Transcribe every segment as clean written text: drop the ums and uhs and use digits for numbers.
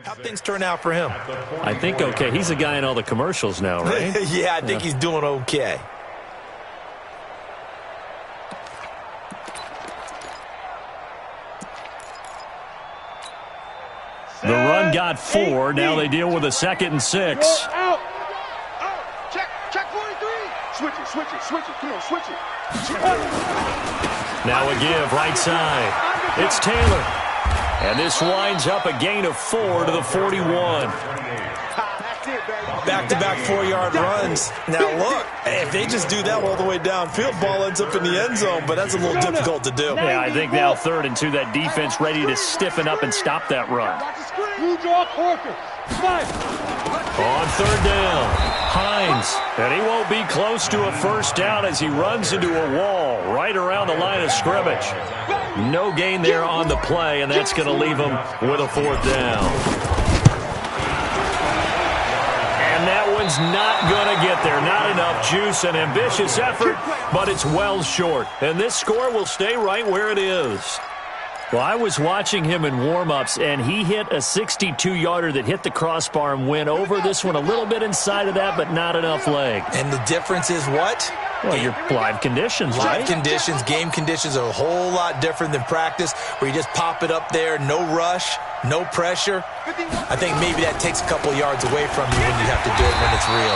How'd things turn out for him? I think okay. He's a guy in all the commercials now, right? Yeah, I think he's doing okay. The run got 4. Now they deal with a 2nd and 6. Out. Check 43. Switch it. Come on, switch it. Now a give right side. It's Taylor. And this winds up a gain of 4 to the 41. Back-to-back 4-yard runs. Now, look, if they just do that all the way downfield, ball ends up in the end zone, but that's a little difficult to do. Yeah, I think now 3rd and 2, that defense ready to stiffen up and stop that run. On 3rd down, Hines, and he won't be close to a first down as he runs into a wall right around the line of scrimmage. No gain there on the play, and that's going to leave him with a 4th down. And that one's not going to get there. Not enough juice, an ambitious effort, but it's well short. And this score will stay right where it is. Well, I was watching him in warm-ups, and he hit a 62-yarder that hit the crossbar and went over. This one a little bit inside of that, but not enough leg. And the difference is what? Well, your live conditions, right? Live conditions, game conditions are a whole lot different than practice, where you just pop it up there, no rush, no pressure. I think maybe that takes a couple yards away from you when you have to do it when it's real.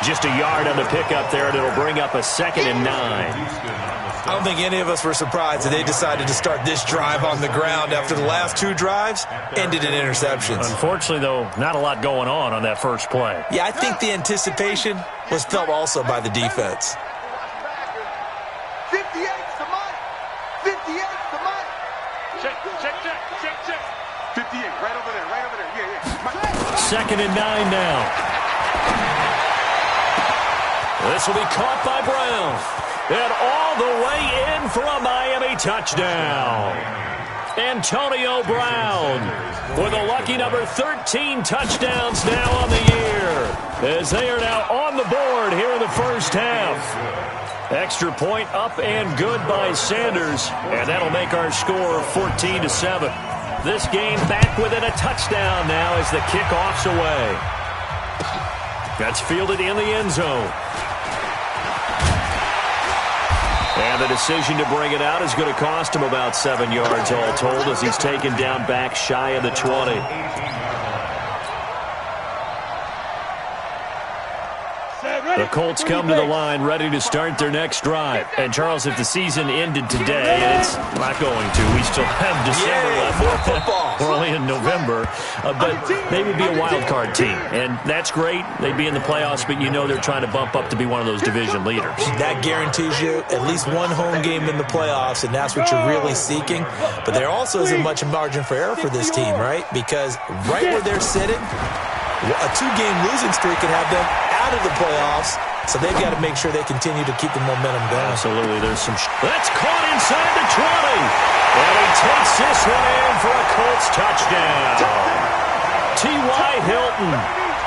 Just a yard on the pickup there, and it'll bring up a 2nd and 9. I don't think any of us were surprised that they decided to start this drive on the ground after the last 2 drives ended in interceptions. Unfortunately, though, not a lot going on that first play. Yeah, I think the anticipation was felt also by the defense. 58's the money. 58's the money. Check. 58, right over there. Yeah. 2nd and 9 now. This will be caught by Brown. And all the way in for a Miami touchdown. Antonio Brown with a lucky number 13 touchdowns now on the year, as they are now on the board here in the first half. Extra point up and good by Sanders, and that'll make our score 14-7. This game back within a touchdown now as the kickoff's away. That's fielded in the end zone. And the decision to bring it out is going to cost him about 7 yards all told, as he's taken down back shy of the 20. The Colts come to the line ready to start their next drive. And, Charles, if the season ended today, and it's not going to. We still have December left. We're only in November. But they would be a wild card team. And that's great. They'd be in the playoffs, but you know they're trying to bump up to be one of those division leaders. That guarantees you at least one home game in the playoffs, and that's what you're really seeking. But there also isn't much margin for error for this team, right? Because right where they're sitting, a 2-game losing streak could have them out of the playoffs, so they've got to make sure they continue to keep the momentum going. Absolutely. There's some... That's caught inside the 20. And he takes this one in for a Colts touchdown. T.Y. Hilton,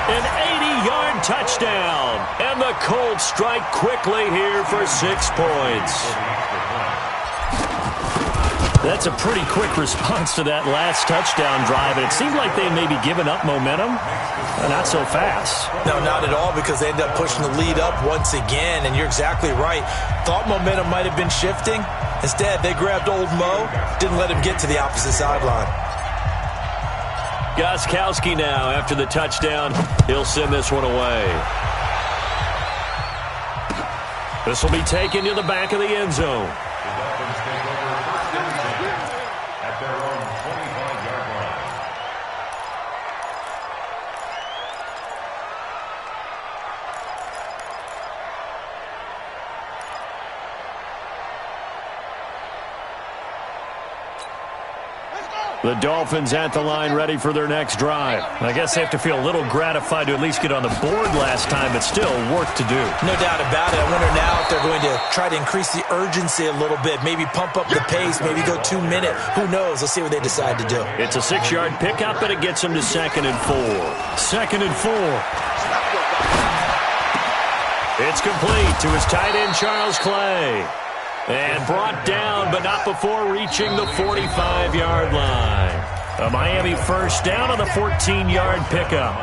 an 80-yard touchdown. And the Colts strike quickly here for 6 points. That's a pretty quick response to that last touchdown drive, and it seemed like they may be giving up momentum. Not so fast. No, not at all, because they end up pushing the lead up once again, and you're exactly right. Thought momentum might have been shifting. Instead, they grabbed old Mo, didn't let him get to the opposite sideline. Gostkowski now, after the touchdown, he'll send this one away. This will be taken to the back of the end zone. The Dolphins at the line ready for their next drive. I guess they have to feel a little gratified to at least get on the board last time, but still work to do. No doubt about it. I wonder now if they're going to try to increase the urgency a little bit, maybe pump up the pace, maybe go 2-minute. Who knows? Let's see what they decide to do. It's a 6-yard pickup, and it gets them to 2nd and 4. 2nd and 4. It's complete to his tight end, Charles Clay. And brought down, but not before reaching the 45-yard line. A Miami first down on the 14-yard pickup.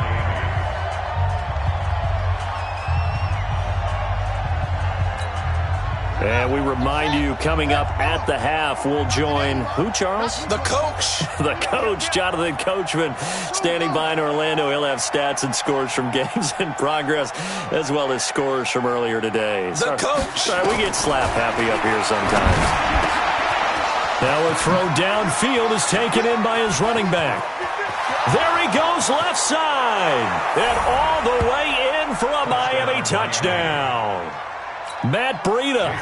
And we remind you, coming up at the half, we'll join who, Charles? The coach. The coach, Jonathan Coachman, standing by in Orlando. He'll have stats and scores from games in progress, as well as scores from earlier today. The coach. Sorry, we get slap happy up here sometimes. Now a throw downfield is taken in by his running back. There he goes, left side. And all the way in for a Miami touchdown. Matt Breida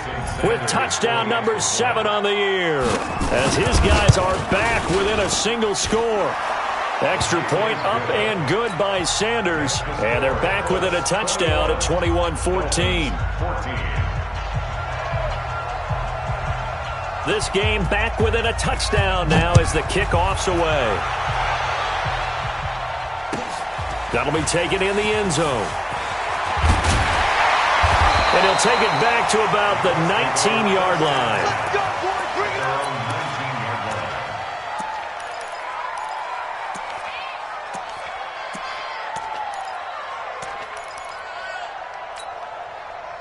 with touchdown number 7 on the year, as his guys are back within a single score. Extra point up and good by Sanders, and they're back within a touchdown at 21-14. This game back within a touchdown now as the kickoff's away. That'll be taken in the end zone. And he'll take it back to about the 19-yard line. Let's go, boys. Bring it on.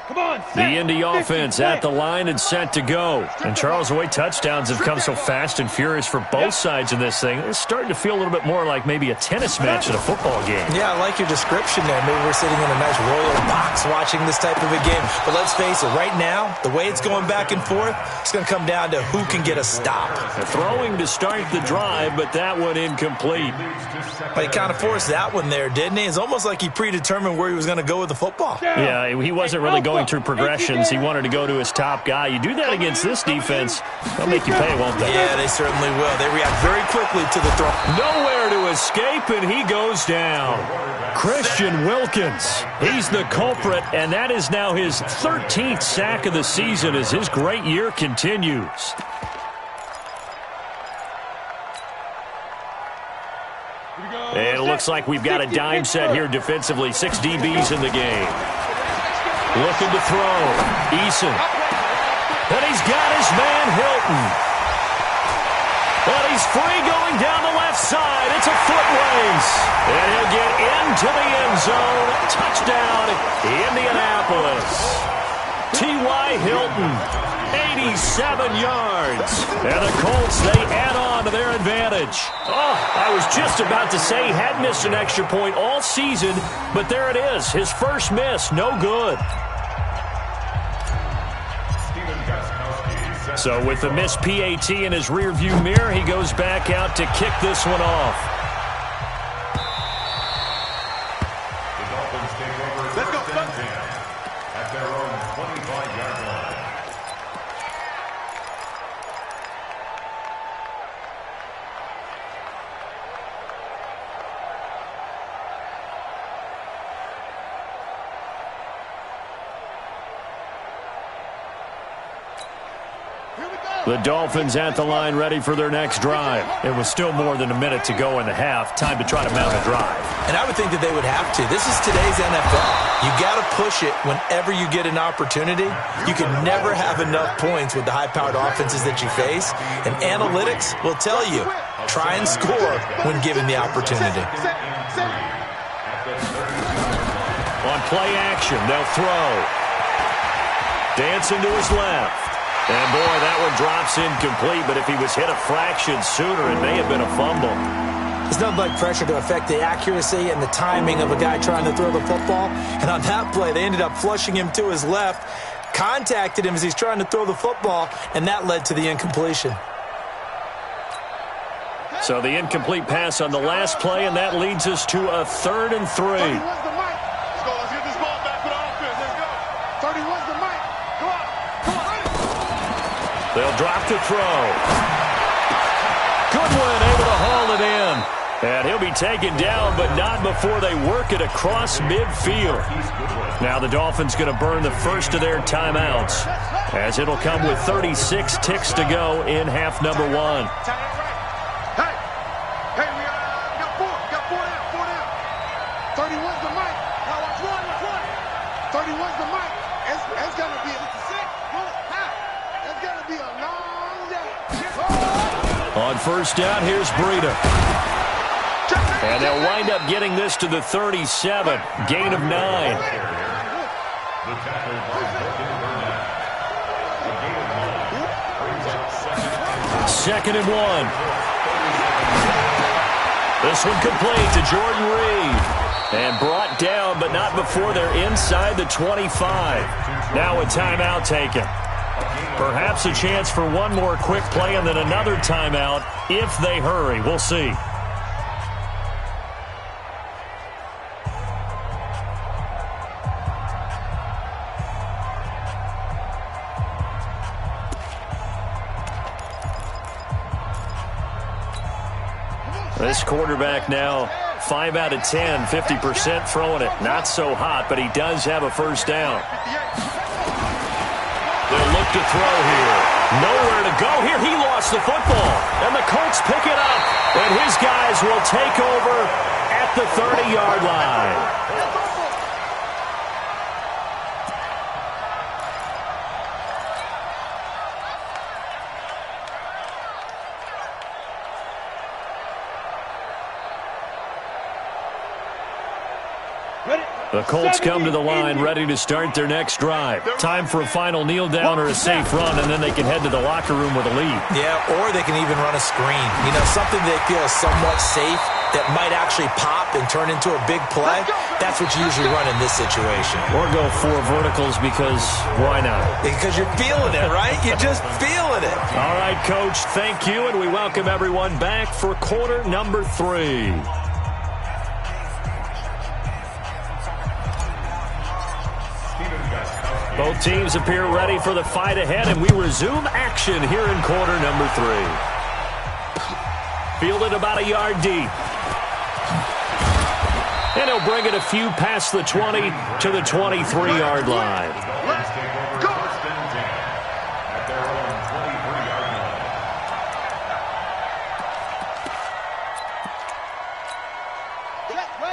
Come on, The Indy offense at the line and set to go. And Charles, the way touchdowns have come so fast and furious for both sides in this thing, it's starting to feel a little bit more like maybe a tennis match at a football game. Yeah, I like your description there. Maybe we're sitting in a nice royal box watching this type of a game. But let's face it, right now, the way it's going back and forth, it's going to come down to who can get a stop. They're throwing to start the drive, but that one incomplete. But he kind of forced that one there, didn't he? It's almost like he predetermined where he was going to go with the football. Yeah, he wasn't really going through progressions. He wanted to go to his top guy. You do that against this defense, they'll make you pay, won't they? Yeah, they certainly will. They react very quickly to the throw. Nowhere to escape, and he goes down. Christian Wilkins, he's the culprit, and that is now his 13th sack of the season as his great year continues. And it looks like we've got a dime set here defensively. 6 DBs in the game. Looking to throw. Eason. And he's got his man Hilton. And he's free going down the left side. It's a foot race. And he'll get into the end zone. Touchdown, Indianapolis. T.Y. Hilton. 87 yards. And the Colts, they add on to their advantage. Oh, I was just about to say he had missed an extra point all season, but there it is. His first miss, no good. So with the missed PAT in his rearview mirror, he goes back out to kick this one off. Let's go, at their own 25-yard line. The Dolphins at the line ready for their next drive. It was still more than a minute to go in the half. Time to try to mount a drive. And I would think that they would have to. This is today's NFL. You got to push it whenever you get an opportunity. You can never have enough points with the high-powered offenses that you face. And analytics will tell you, try and score when given the opportunity. On play action, they'll throw. Dancing to his left. And, boy, that one drops incomplete, but if he was hit a fraction sooner, it may have been a fumble. There's nothing like pressure to affect the accuracy and the timing of a guy trying to throw the football. And on that play, they ended up flushing him to his left, contacted him as he's trying to throw the football, and that led to the incompletion. So the incomplete pass on the last play, and that leads us to a 3rd and 3. 31's the mic. Let's go. Let's get this ball back for the offense. Let's go. 31's the mic. Come on. Come on. They'll drop to throw. Goodwin able to haul it in. And he'll be taken down, but not before they work it across midfield. Now the Dolphins going to burn the first of their timeouts, as it'll come with 36 ticks to go in half number 1. Hey, we got 4. We got 4 down. 31's the mic. Now watch one. 31's the mic. It's going to be a 6. It's going to be a long day. On first down, here's Breida. And they'll wind up getting this to the 37. Gain of 9. The tackle by Morgan Burnett. A gain of 9 brings up second and 1. This one complete to Jordan Reed. And brought down, but not before they're inside the 25. Now a timeout taken. Perhaps a chance for one more quick play and then another timeout if they hurry. We'll see. This quarterback now 5 out of 10, 50% throwing it. Not so hot, but he does have a first down. They'll look to throw here. Nowhere to go here. He lost the football. And the Colts pick it up. And his guys will take over at the 30-yard line. The Colts come to the line ready to start their next drive. Time for a final kneel down or a safe run, and then they can head to the locker room with a lead. Yeah, or they can even run a screen. You know, something they feel is somewhat safe that might actually pop and turn into a big play. That's what you usually run in this situation. Or go 4 verticals because why not? Because you're feeling it, right? You're just feeling it. All right, Coach, thank you, and we welcome everyone back for quarter number 3. Both teams appear ready for the fight ahead, and we resume action here in quarter number 3. Fielded about a yard deep. And he'll bring it a few past the 20 to the 23-yard line.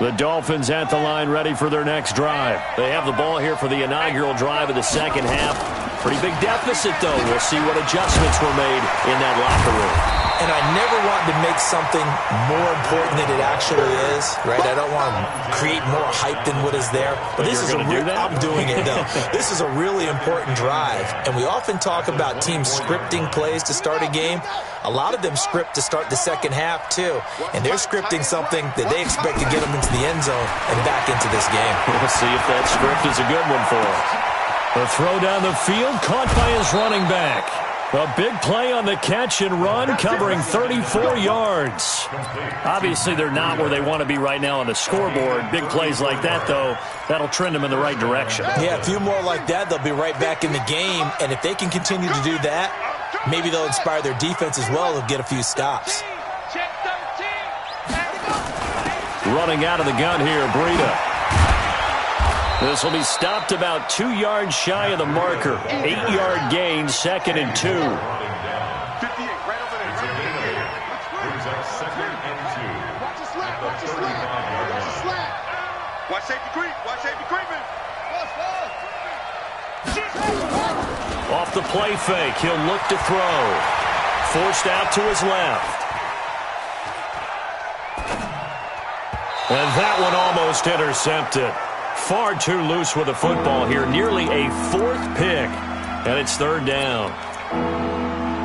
The Dolphins at the line ready for their next drive. They have the ball here for the inaugural drive of the second half. Pretty big deficit, though. We'll see what adjustments were made in that locker room. And I never want to make something more important than it actually is, right? I don't want to create more hype than what is there. But this is I'm doing it, though. This is a really important drive. And we often talk about teams scripting plays to start a game. A lot of them script to start the second half, too. And they're scripting something that they expect to get them into the end zone and back into this game. We'll see if that script is a good one for them. The throw down the field, caught by his running back. A big play on the catch and run, covering 34 yards. Obviously, they're not where they want to be right now on the scoreboard. Big plays like that, though, that'll trend them in the right direction. Yeah, a few more like that, they'll be right back in the game. And if they can continue to do that, maybe they'll inspire their defense as well. They'll get a few stops. Running out of the gun here, Breida. This will be stopped about 2 yards shy of the marker. 8-yard gain, 2nd and 2. 58, right over there. Brings up 2nd and 2. Watch the slap, watch the slap. Watch the slap. Watch safety creep, watch safety creeping. Off the play fake, he'll look to throw. Forced out to his left. And that one almost intercepted. Far too loose with the football here. Nearly a 4th pick. And it's 3rd down.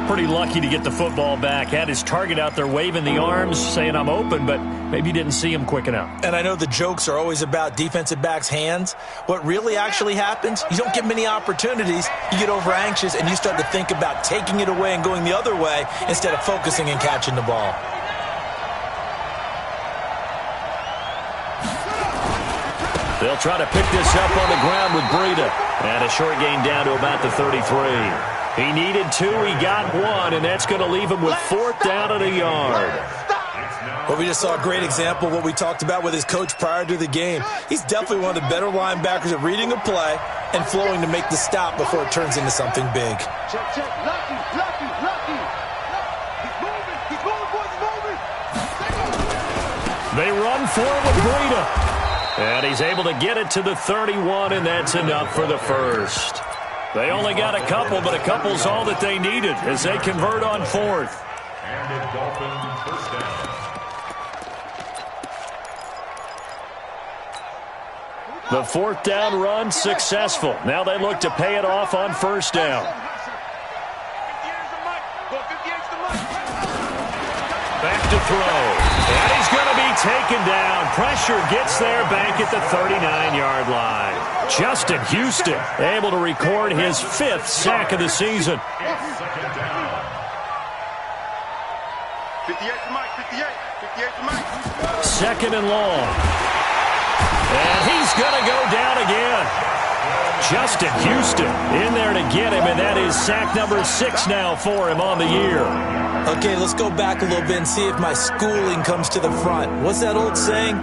Pretty lucky to get the football back. Had his target out there waving the arms, saying I'm open, but maybe didn't see him quick enough. And I know the jokes are always about defensive backs' hands. What really actually happens, you don't get many opportunities. You get over anxious and you start to think about taking it away and going the other way instead of focusing and catching the ball. They'll try to pick this up on the ground with Breida. And a short gain down to about the 33. He needed 2, he got 1, and that's going to leave him with 4th down and a yard. Well, we just saw a great example of what we talked about with his coach prior to the game. He's definitely one of the better linebackers at reading a play and flowing to make the stop before it turns into something big. Check, check, lucky. He's moving, boys, he's moving. They run forward with Breida. And he's able to get it to the 31, and that's enough for the first. They only got a couple, but a couple's all that they needed as they convert on 4th. And a Dolphin first down. The fourth down run successful. Now they look to pay it off on first down. Back to throw. And he's going to be taken down. Pressure gets there back at the 39-yard line. Justin Houston able to record his 5th sack of the season. 58 to Mike, 58 to Mike. Second and long. And he's going to go down again. Justin Houston in there to get him, and that is sack number 6 now for him on the year. Okay, let's go back a little bit and see if my schooling comes to the front. What's that old saying?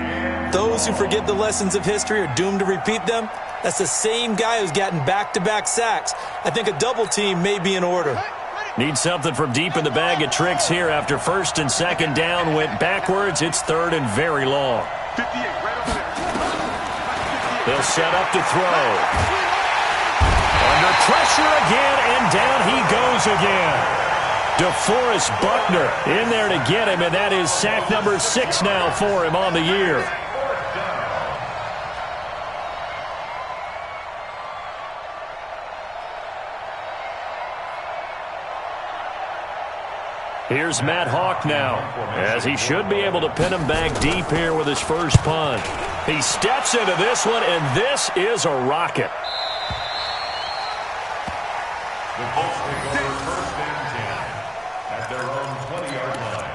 Those who forget the lessons of history are doomed to repeat them. That's the same guy who's gotten back-to-back sacks. I think a double team may be in order. Need something from deep in the bag of tricks here after first and second down went backwards. It's third and very long. 58, right over there. They'll set up to throw. Under pressure again, and down he goes again. DeForest Buckner in there to get him, and that is sack number 6 now for him on the year. Here's Matt Hawk now, as he should be able to pin him back deep here with his first punt. He steps into this one, and this is a rocket. The Colts take over first and 10 at their own 20-yard line.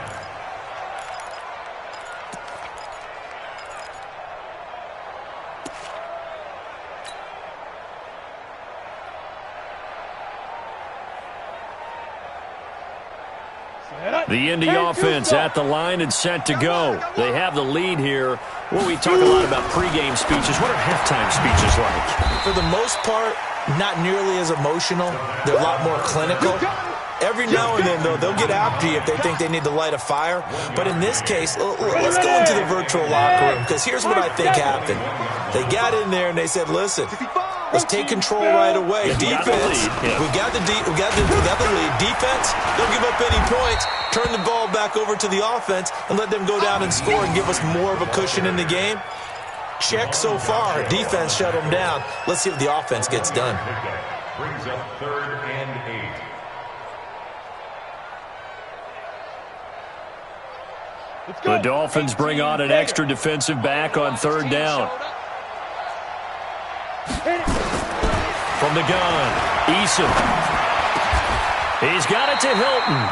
The Indy offense at the line and set to go. They have the lead here. Well, we talk a lot about pregame speeches. What are halftime speeches like? For the most part, not nearly as emotional. They're a lot more clinical. Every now and then, though, they'll get after you if they think they need to light a fire. But in this case, let's go into the virtual locker room, because here's what I think happened. They got in there and they said, listen, let's take control right away. Defense, we got the lead. Defense, don't give up any points. Turn the ball back over to the offense and let them go down and score and give us more of a cushion in the game. Check so far. Defense shut them down. Let's see if the offense gets done. Brings up 3rd and 8. The Dolphins bring on an extra defensive back on 3rd down. From the gun, Eason. He's got it to Hilton.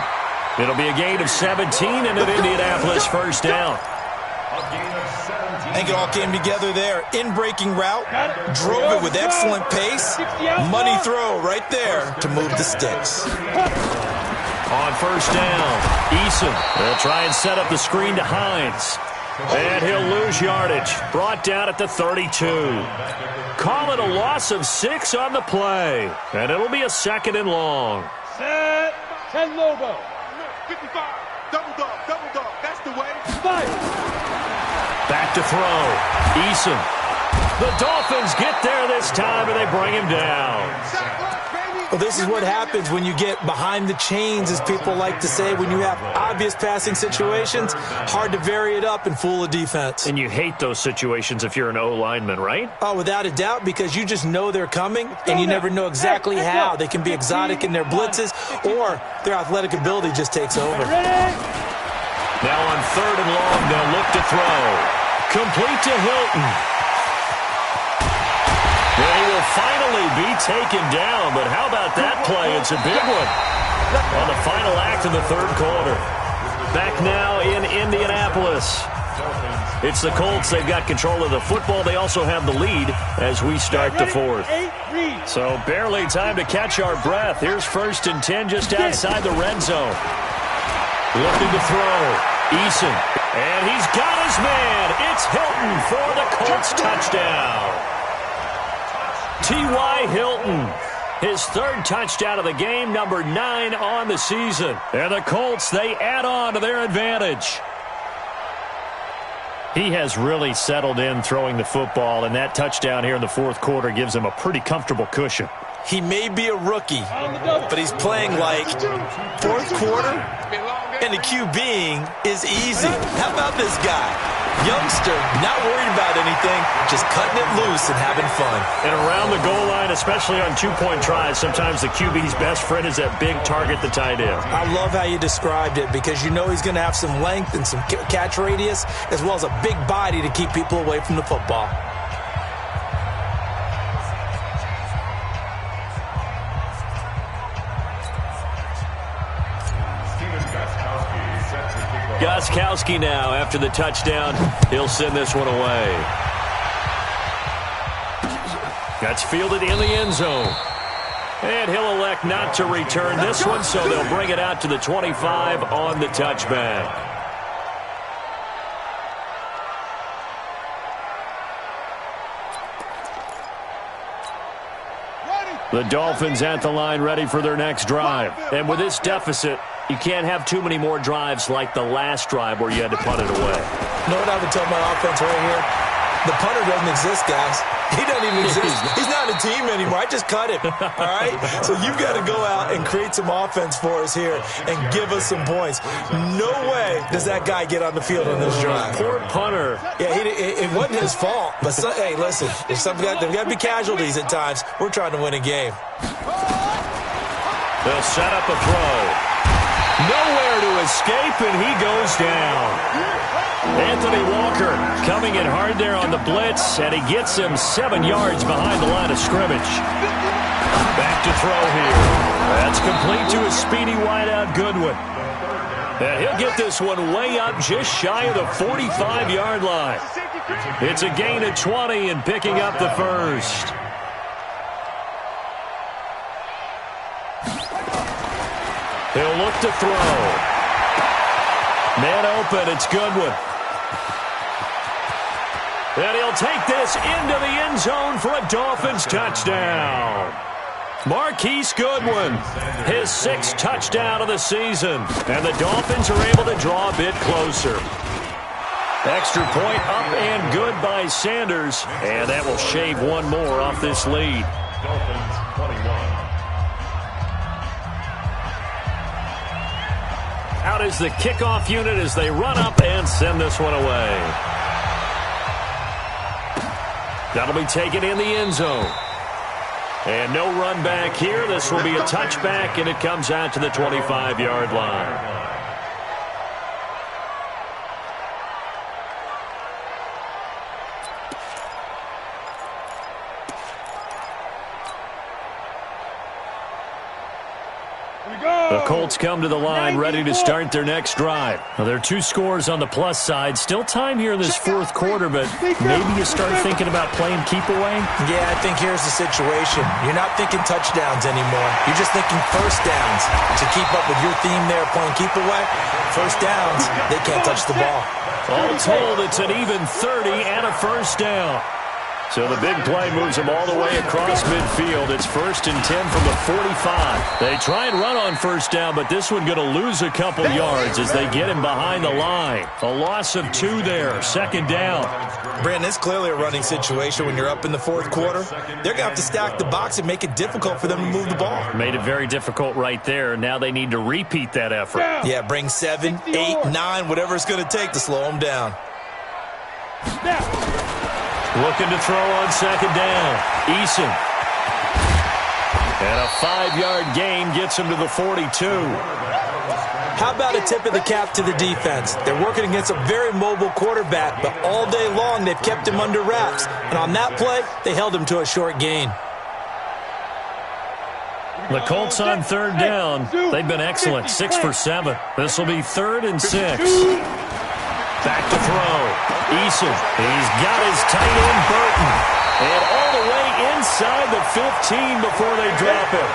It'll be a gain of 17 and an Indianapolis first down. I think it all came together there. In-breaking route, drove it with excellent pace. Money throw right there to move the sticks. On first down, Eason. They'll try and set up the screen to Hines. And he'll lose yardage. Brought down at the 32. Call it a loss of 6 on the play. And it'll be a 2nd and long. Set. 10 Lobo. 55. Double dog. That's the way. Back to throw. Eason. The Dolphins get there this time, and they bring him down. Well, this is what happens when you get behind the chains, as people like to say. When you have obvious passing situations, hard to vary it up and fool a defense. And you hate those situations if you're an O-lineman, right? Oh, without a doubt, because you just know they're coming, and you never know exactly how. They can be exotic in their blitzes, or their athletic ability just takes over. Now on 3rd and long, they'll look to throw. Complete to Hilton. He will finally be taken down, but how about that play? It's a big one on the final act of the 3rd quarter. Back now in Indianapolis. It's the Colts. They've got control of the football. They also have the lead as we start the 4th. So barely time to catch our breath. Here's 1st and 10 just outside the red zone. Looking to throw. Eason. And he's got his man. It's Hilton for the Colts touchdown. T.Y. Hilton, his 3rd touchdown of the game, number 9 on the season. And the Colts, they add on to their advantage. He has really settled in throwing the football, and that touchdown here in the 4th quarter gives him a pretty comfortable cushion. He may be a rookie, but he's playing like fourth quarter, and the QBing is easy. How about this guy? Youngster, not worried about anything, just cutting it loose and having fun. And around the goal line, especially on two-point tries, sometimes the QB's best friend is that big target, the tight end. I love how you described it because you know he's going to have some length and some catch radius as well as a big body to keep people away from the football. Gostkowski now after the touchdown. He'll send this one away. That's fielded in the end zone. And he'll elect not to return this one, so they'll bring it out to the 25 on the touchback. The Dolphins at the line ready for their next drive. And with this deficit, you can't have too many more drives like the last drive where you had to punt it away. You know what I would tell my offense right here? The punter doesn't exist, guys. He doesn't even exist. He's not a team anymore. I just cut him, all right? So you've got to go out and create some offense for us here and give us some points. No way does that guy get on the field on this drive. Poor punter. Yeah, it wasn't his fault. But, hey, listen, there's got to be casualties at times. We're trying to win a game. They'll set up a throw. Nowhere to escape, and he goes down. Anthony Walker coming in hard there on the blitz, and he gets him 7 yards behind the line of scrimmage. Back to throw here. That's complete to a speedy wideout Goodwin. And he'll get this one way up just shy of the 45-yard line. It's a gain of 20 and picking up the first. He'll look to throw. Man open, it's Goodwin. And he'll take this into the end zone for a Dolphins touchdown. Marquise Goodwin, his 6th touchdown of the season. And the Dolphins are able to draw a bit closer. Extra point up and good by Sanders. And that will shave one more off this lead. Dolphins 21. Out is the kickoff unit as they run up and send this one away. That'll be taken in the end zone. And no run back here. This will be a touchback, and it comes out to the 25-yard line. The Colts come to the line ready to start their next drive. Now, there are 2 scores on the plus side. Still time here in this 4th quarter, but maybe you start thinking about playing keep away? Yeah, I think here's the situation. You're not thinking touchdowns anymore. You're just thinking first downs. To keep up with your theme there, playing keep away, first downs, they can't touch the ball. All told, it's an even 30 and a first down. So the big play moves them all the way across midfield. It's 1st and 10 from the 45. They try and run on first down, but this one going to lose a couple yards as they get him behind the line. A loss of 2 there, 2nd down. Brandon, it's clearly a running situation when you're up in the 4th quarter. They're going to have to stack the box and make it difficult for them to move the ball. Made it very difficult right there. Now they need to repeat that effort. Yeah, bring 7, 8, 9, whatever it's going to take to slow them down. Looking to throw on 2nd down. Eason. And a 5-yard gain gets him to the 42. How about a tip of the cap to the defense? They're working against a very mobile quarterback, but all day long they've kept him under wraps. And on that play, they held him to a short gain. The Colts on 3rd down. They've been excellent, 6 for 7. This will be 3rd and 6. Back to throw. Eason, he's got his tight end Burton. And all the way inside the 15 before they drop him.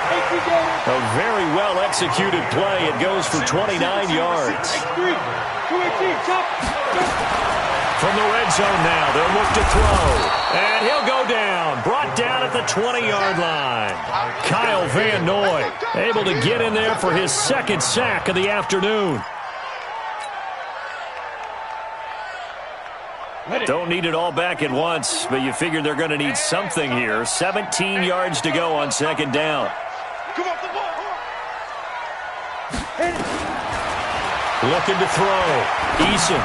A very well-executed play. It goes for 29 yards. From the red zone now, they'll look to throw. And he'll go down. Brought down at the 20-yard line. Kyle Van Noy able to get in there for his 2nd sack of the afternoon. Don't need it all back at once, but you figure they're going to need something here. 17 yards to go on second down. Looking to throw. Eason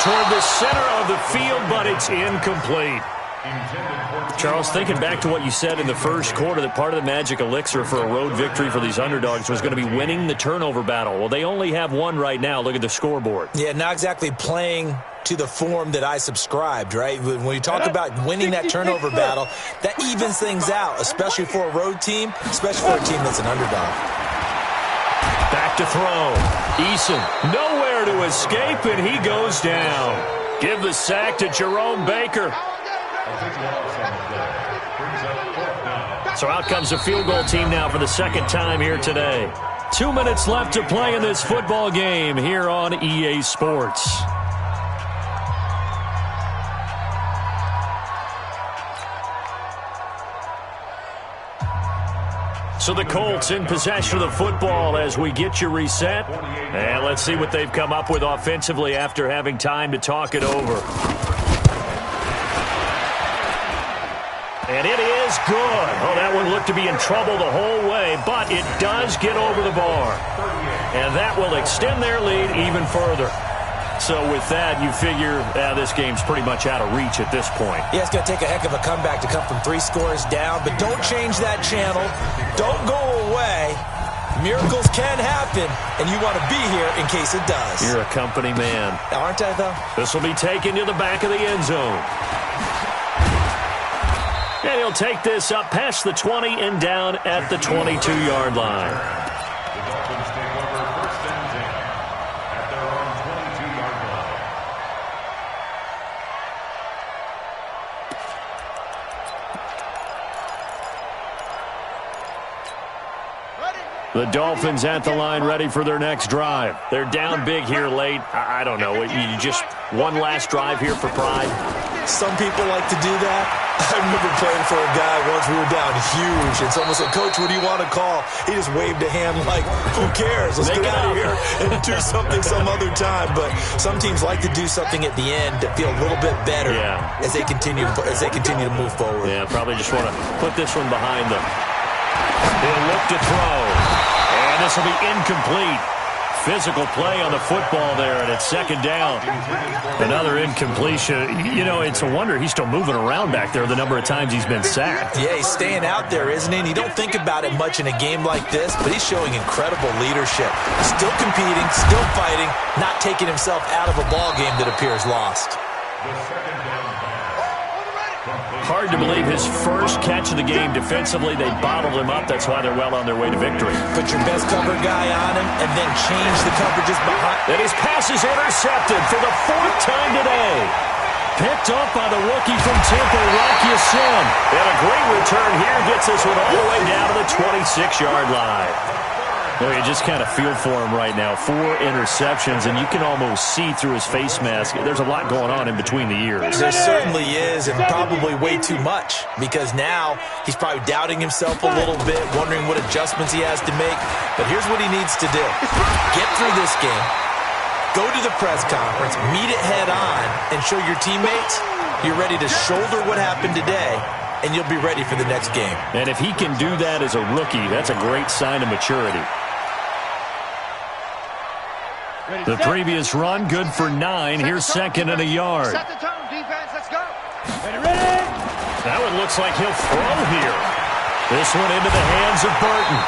toward the center of the field, but it's incomplete. Charles, thinking back to what you said in the first quarter, that part of the magic elixir for a road victory for these underdogs was going to be winning the turnover battle. Well, they only have one right now. Look at the scoreboard. Yeah, not exactly playing to the form that I subscribed, right? When you talk about winning that turnover battle, that evens things out, especially for a road team, especially for a team that's an underdog. Back to throw. Eason nowhere to escape, and he goes down. Give the sack to Jerome Baker. So out comes the field goal team now for the second time here today. 2 minutes left to play in this football game here on EA Sports. So the Colts in possession of the football as we get you reset. And let's see what they've come up with offensively after having time to talk it over. And it is good. Oh, that one looked to be in trouble the whole way, but it does get over the bar. And that will extend their lead even further. So with that, you figure this game's pretty much out of reach at this point. Yeah, it's going to take a heck of a comeback to come from 3 scores down, but don't change that channel. Don't go away. Miracles can happen, and you want to be here in case it does. You're a company man. Aren't I, though? This will be taken to the back of the end zone. And he'll take this up past the 20 and down at the 22-yard line. The Dolphins take over 1st and 10 at their own 22-yard line. The Dolphins at the line ready for their next drive. They're down big here late. I don't know. You just one last drive here for pride. Some people like to do that. I remember playing for a guy once. We were down huge, and someone said, "Coach, what do you want to call?" He just waved a hand like, "Who cares? Let's get out of here and do something some other time." But some teams like to do something at the end to feel a little bit better as they continue to move forward. Yeah, probably just want to put this one behind them. He'll look to throw, and this will be incomplete. Physical play on the football there, and it's second down. Another incompletion. You know, it's a wonder he's still moving around back there the number of times he's been sacked. Yeah, he's staying out there, isn't he? And you don't think about it much in a game like this, but he's showing incredible leadership. Still competing, still fighting, not taking himself out of a ball game that appears lost. Hard to believe his first catch of the game defensively. They bottled him up. That's why they're well on their way to victory. Put your best cover guy on him and then change the coverages behind. And his pass is intercepted for the 4th time today. Picked up by the rookie from Temple, Rocky Sin. And a great return here gets this one all the way down to the 26-yard line. Well, you just kind of feel for him right now. 4 interceptions, and you can almost see through his face mask. There's a lot going on in between the ears. There certainly is, and probably way too much, because now he's probably doubting himself a little bit, wondering what adjustments he has to make. But here's what he needs to do. Get through this game, go to the press conference, meet it head on, and show your teammates you're ready to shoulder what happened today, and you'll be ready for the next game. And if he can do that as a rookie, that's a great sign of maturity. The previous run, good for 9. Here's second and a yard. Set the tone, defense. Let's go. Ready? That one looks like he'll throw here. This one into the hands of Burton.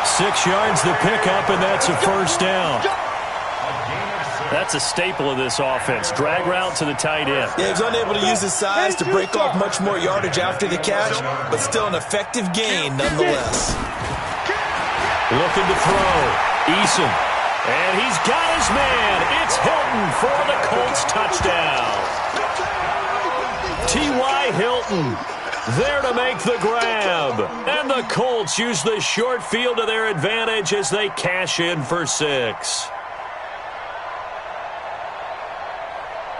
6 yards the pickup, and that's a first down. That's a staple of this offense. Drag route to the tight end. Yeah, he's unable to use his size to break off much more yardage after the catch, but still an effective gain nonetheless. Looking to throw. Eason. And he's got his man. It's Hilton for the Colts touchdown. T.Y. Hilton there to make the grab. And the Colts use the short field to their advantage as they cash in for 6.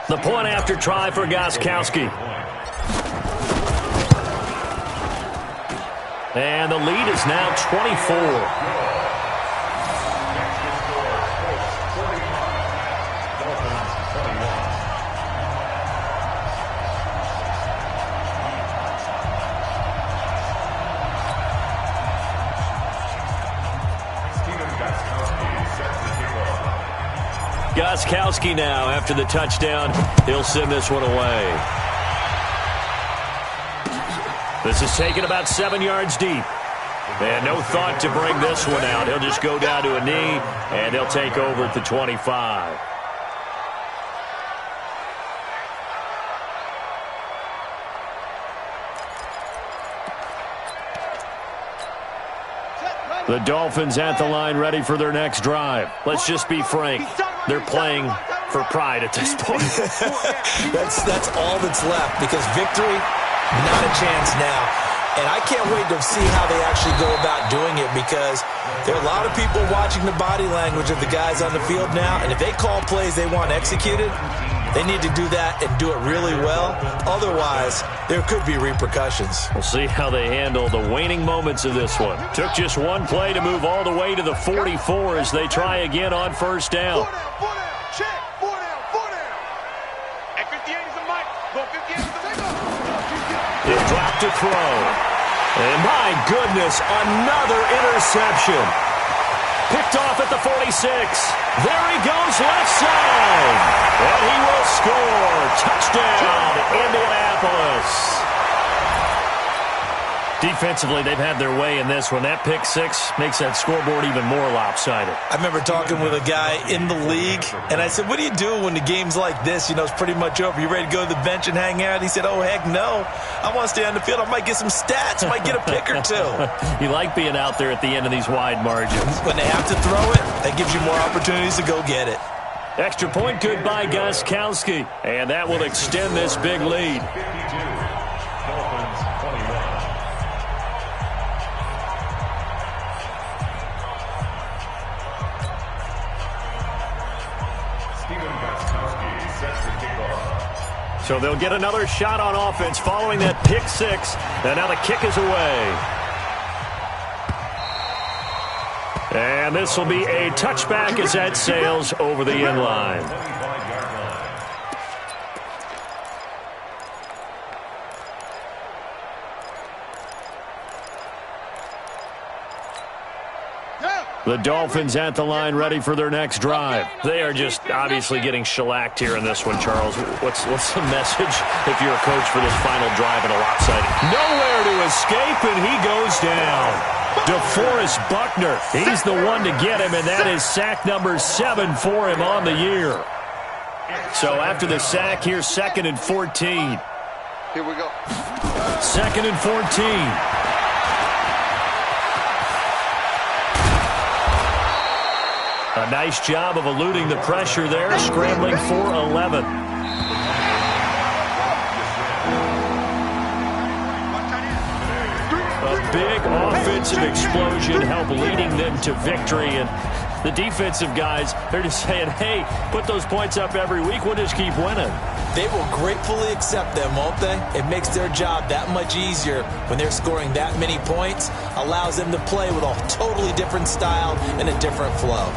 The point after try for Gostkowski. And the lead is now 24. Gostkowski now after the touchdown. He'll send this one away. This is taken about 7 yards deep. And no thought to bring this one out. He'll just go down to a knee, and they'll take over at the 25. The Dolphins at the line ready for their next drive. Let's just be frank. They're playing for pride at this point. that's all that's left, because victory, not a chance now. And I can't wait to see how they actually go about doing it, because there are a lot of people watching the body language of the guys on the field now. And if they call plays they want executed, they need to do that and do it really well. Otherwise, there could be repercussions. We'll see how they handle the waning moments of this one. Took just one play to move all the way to the 44 as they try again on first down. 4 down, check, 4 down. At 58 is the mic. Go 58 is the mic. He'll drop to throw. And my goodness, another interception. Picked off at the 46. There he goes left side. And he will score. Touchdown, Indianapolis. Defensively, they've had their way in this one. That pick six makes that scoreboard even more lopsided. I remember talking with a guy in the league, and I said, what do you do when the game's like this? You know, it's pretty much over. You ready to go to the bench and hang out? He said, oh, heck no. I want to stay on the field. I might get some stats. I might get a pick or two. You like being out there at the end of these wide margins. When they have to throw it, that gives you more opportunities to go get it. Extra point good by Gostkowski. And that will extend this big lead. So they'll get another shot on offense following that pick six. And now the kick is away. And this will be a touchback as that sails over the end line. The Dolphins at the line ready for their next drive. They are just obviously getting shellacked here in this one, Charles. What's the message if you're a coach for this final drive in a lopsided? Nowhere to escape, and he goes down. DeForest Buckner, he's the one to get him, and that is sack number 7 for him on the year. So after the sack, here's 2nd and 14. Here we go. 2nd and 14. A nice job of eluding the pressure there, scrambling for 11. A big offensive explosion helped leading them to victory. And the defensive guys, they're just saying, hey, put those points up every week. We'll just keep winning. They will gratefully accept them, won't they? It makes their job that much easier when they're scoring that many points. Allows them to play with a totally different style and a different flow.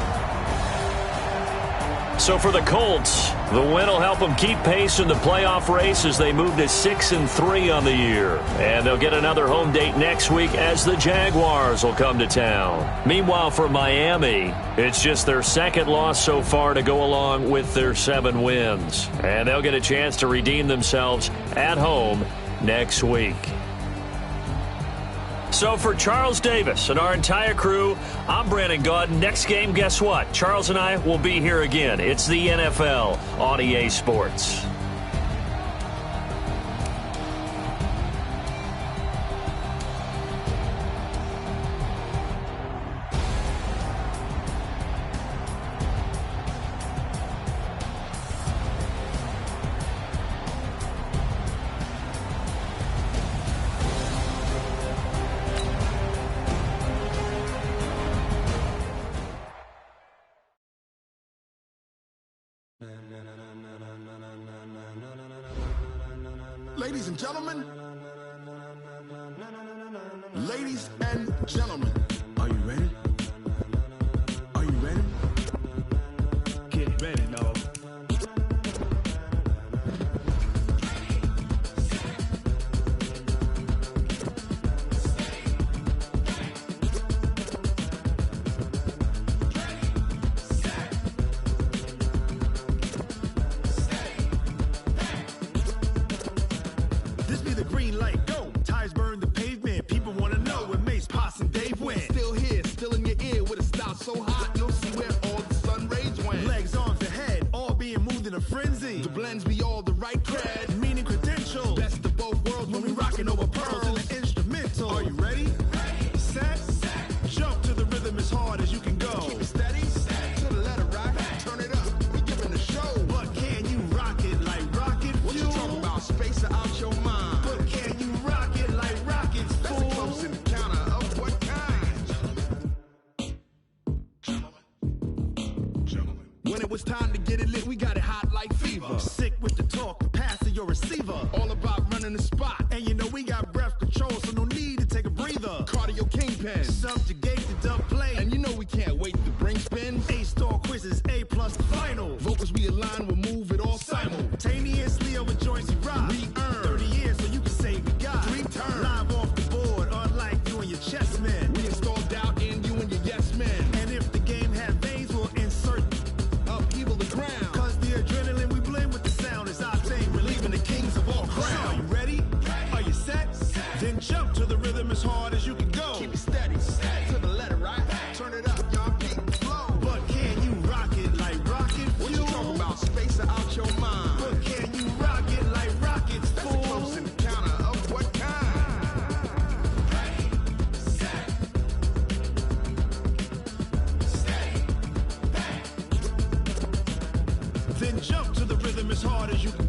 So for the Colts, the win will help them keep pace in the playoff race as they move to 6-3 on the year. And they'll get another home date next week as the Jaguars will come to town. Meanwhile, for Miami, it's just their 2nd loss so far to go along with their 7 wins. And they'll get a chance to redeem themselves at home next week. So for Charles Davis and our entire crew, I'm Brandon Gaudin. Next game, guess what? Charles and I will be here again. It's the NFL on EA Sports. Ladies and gentlemen, are you ready? Are you ready? Get ready, dog. so hot, you'll see where all the sun rays went. Legs, arms, and head, all being moved in a frenzy. The blends be all the right cred. Meaning credentials. Best of both worlds when we rockin' over pearls. in the instrumental. Are you ready? Set. Jump to the rhythm as hard as you can go. Keep it steady, to the letter right. Turn it up, we giving the show. But can you rock it like rocket fuel? What you talking about? Space or out your mind? But can you rock it like rockets, That's fool? a close encounter of what kind? Gentlemen. When it was time to get it lit, we got it hot like fever. Sick with the talk, pass to your receiver. All about running the spot. And you know we got breath control, so no need to take a breather. Cardio kingpin. Subjugate the dub play. And you know we can't wait to bring spins. A-star quizzes, A+ final. Vocals we align, we'll move it all Simultaneously over joints we rock. We earn 30 years so you can say we got 3 turns. Live off the board, unlike you and your chess men. We install doubt in you and your yes men. And if the game had veins, we'll insert Upheaval the ground. Cause the adrenaline we blend with the sound is our thing, relieving the kings of all crowns. So are you ready? Are you set? Then jump to the rhythm as hard as you can go. Keep it steady, to the letter right. Turn it up, y'all keep the flow. But can you rock it like rocket fuel? What you talking about? Space or out your mind? But can you rock it like rockets, That's a fool? close encounter of what kind? Then jump to the rhythm as hard as you can